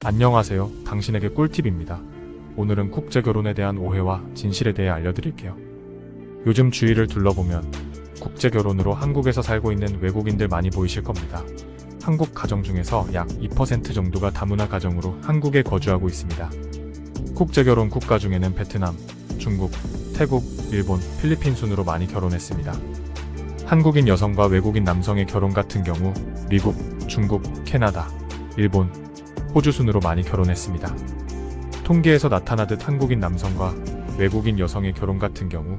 안녕하세요. 당신에게 꿀팁입니다. 오늘은 국제결혼에 대한 오해와 진실에 대해 알려드릴게요. 요즘 주위를 둘러보면 국제결혼으로 한국에서 살고 있는 외국인들 많이 보이실 겁니다. 한국 가정 중에서 약 2% 정도가 다문화 가정으로 한국에 거주하고 있습니다. 국제결혼 국가 중에는 베트남, 중국, 태국, 일본, 필리핀 순으로 많이 결혼했습니다. 한국인 여성과 외국인 남성의 결혼 같은 경우 미국, 중국, 캐나다, 일본, 호주 순으로 많이 결혼했습니다. 통계에서 나타나듯 한국인 남성과 외국인 여성의 결혼 같은 경우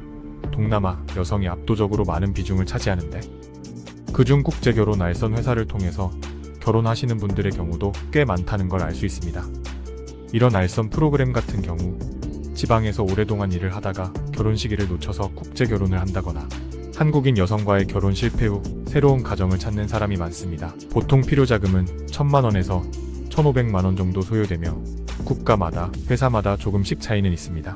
동남아 여성이 압도적으로 많은 비중을 차지하는데, 그중 국제결혼 알선 회사를 통해서 결혼하시는 분들의 경우도 꽤 많다는 걸 알 수 있습니다. 이런 알선 프로그램 같은 경우 지방에서 오랫동안 일을 하다가 결혼 시기를 놓쳐서 국제결혼을 한다거나 한국인 여성과의 결혼 실패 후 새로운 가정을 찾는 사람이 많습니다. 보통 필요자금은 1,000만 원에서 1,500만 원 정도 소요되며 국가마다 회사마다 조금씩 차이는 있습니다.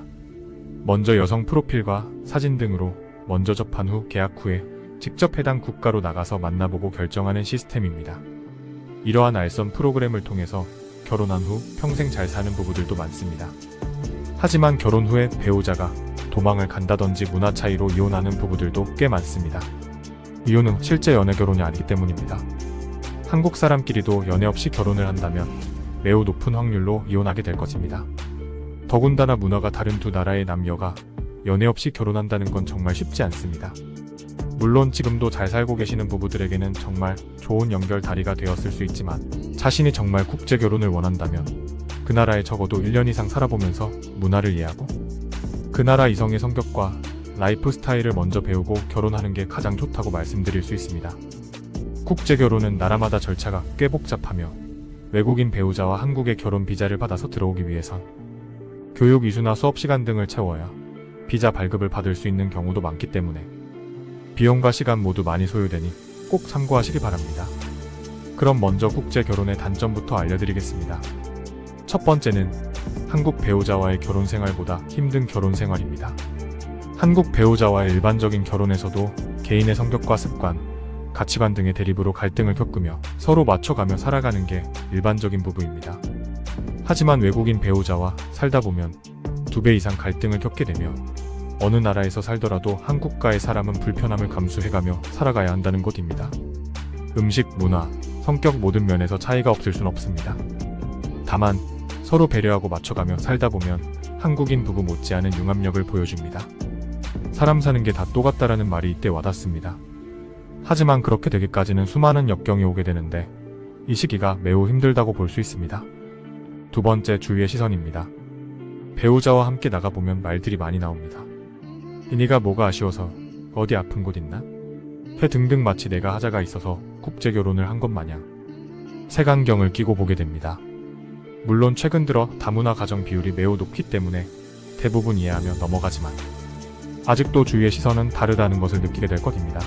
먼저 여성 프로필과 사진 등으로 먼저 접한 후 계약 후에 직접 해당 국가로 나가서 만나보고 결정하는 시스템입니다. 이러한 알선 프로그램을 통해서 결혼한 후 평생 잘 사는 부부들도 많습니다. 하지만 결혼 후에 배우자가 도망을 간다든지 문화 차이로 이혼하는 부부들도 꽤 많습니다. 이혼은 실제 연애 결혼이 아니기 때문입니다. 한국 사람끼리도 연애 없이 결혼을 한다면 매우 높은 확률로 이혼하게 될 것입니다. 더군다나 문화가 다른 두 나라의 남녀가 연애 없이 결혼한다는 건 정말 쉽지 않습니다. 물론 지금도 잘 살고 계시는 부부들에게는 정말 좋은 연결다리가 되었을 수 있지만, 자신이 정말 국제결혼을 원한다면 그 나라에 적어도 1년 이상 살아보면서 문화를 이해하고 그 나라 이성의 성격과 라이프 스타일을 먼저 배우고 결혼하는 게 가장 좋다고 말씀드릴 수 있습니다. 국제결혼은 나라마다 절차가 꽤 복잡하며 외국인 배우자와 한국에 결혼 비자를 받아서 들어오기 위해선 교육 이수나 수업 시간 등을 채워야 비자 발급을 받을 수 있는 경우도 많기 때문에 비용과 시간 모두 많이 소요되니 꼭 참고하시기 바랍니다. 그럼 먼저 국제결혼의 단점부터 알려드리겠습니다. 첫 번째는 한국 배우자와의 결혼 생활보다 힘든 결혼 생활입니다. 한국 배우자와의 일반적인 결혼에서도 개인의 성격과 습관, 가치관 등의 대립으로 갈등을 겪으며 서로 맞춰가며 살아가는 게 일반적인 부부입니다. 하지만 외국인 배우자와 살다 보면 2배 이상 갈등을 겪게 되며 어느 나라에서 살더라도 한국과의 사람은 불편함을 감수해가며 살아가야 한다는 것입니다. 음식, 문화, 성격 모든 면에서 차이가 없을 순 없습니다. 다만 서로 배려하고 맞춰가며 살다 보면 한국인 부부 못지않은 융합력을 보여줍니다. 사람 사는 게 다 똑같다라는 말이 이때 와닿습니다. 하지만 그렇게 되기까지는 수많은 역경이 오게 되는데 이 시기가 매우 힘들다고 볼 수 있습니다. 두 번째, 주위의 시선입니다. 배우자와 함께 나가보면 말들이 많이 나옵니다. 이니가 뭐가 아쉬워서 어디 아픈 곳 있나? 회 등등, 마치 내가 하자가 있어서 국제결혼을 한 것 마냥 색안경을 끼고 보게 됩니다. 물론 최근 들어 다문화 가정 비율이 매우 높기 때문에 대부분 이해하며 넘어가지만 아직도 주위의 시선은 다르다는 것을 느끼게 될 것입니다.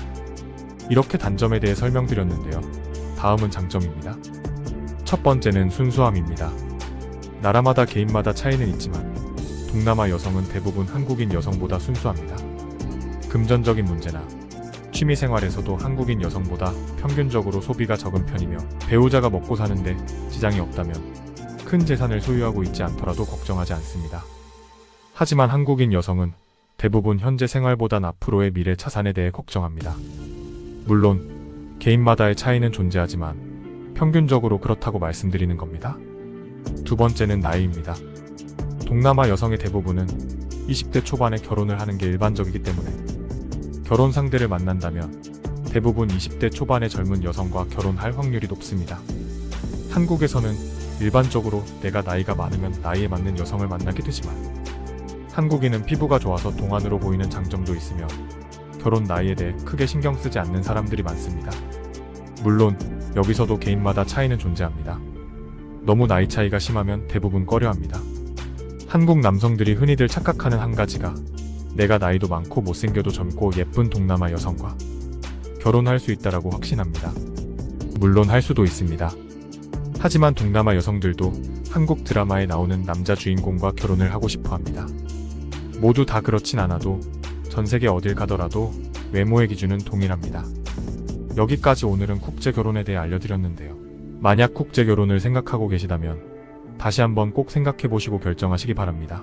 이렇게 단점에 대해 설명드렸는데요. 다음은 장점입니다. 첫 번째는 순수함입니다. 나라마다 개인마다 차이는 있지만 동남아 여성은 대부분 한국인 여성보다 순수합니다. 금전적인 문제나 취미생활에서도 한국인 여성보다 평균적으로 소비가 적은 편이며 배우자가 먹고 사는데 지장이 없다면 큰 재산을 소유하고 있지 않더라도 걱정하지 않습니다. 하지만 한국인 여성은 대부분 현재 생활보단 앞으로의 미래 자산에 대해 걱정합니다. 물론 개인마다의 차이는 존재하지만 평균적으로 그렇다고 말씀드리는 겁니다. 두 번째는 나이입니다. 동남아 여성의 대부분은 20대 초반에 결혼을 하는 게 일반적이기 때문에 결혼 상대를 만난다면 대부분 20대 초반의 젊은 여성과 결혼할 확률이 높습니다. 한국에서는 일반적으로 내가 나이가 많으면 나이에 맞는 여성을 만나게 되지만 한국인은 피부가 좋아서 동안으로 보이는 장점도 있으며 결혼 나이에 대해 크게 신경 쓰지 않는 사람들이 많습니다. 물론 여기서도 개인마다 차이는 존재합니다. 너무 나이 차이가 심하면 대부분 꺼려합니다. 한국 남성들이 흔히들 착각하는 한 가지가 내가 나이도 많고 못생겨도 젊고 예쁜 동남아 여성과 결혼할 수 있다라고 확신합니다. 물론 할 수도 있습니다. 하지만 동남아 여성들도 한국 드라마에 나오는 남자 주인공과 결혼을 하고 싶어 합니다. 모두 다 그렇진 않아도 전 세계 어딜 가더라도 외모의 기준은 동일합니다. 여기까지 오늘은 국제결혼에 대해 알려드렸는데요. 만약 국제결혼을 생각하고 계시다면 다시 한번 꼭 생각해 보시고 결정하시기 바랍니다.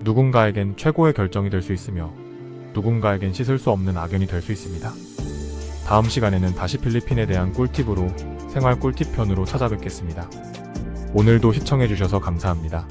누군가에겐 최고의 결정이 될 수 있으며 누군가에겐 씻을 수 없는 악연이 될 수 있습니다. 다음 시간에는 다시 필리핀에 대한 꿀팁으로 생활 꿀팁 편으로 찾아뵙겠습니다. 오늘도 시청해 주셔서 감사합니다.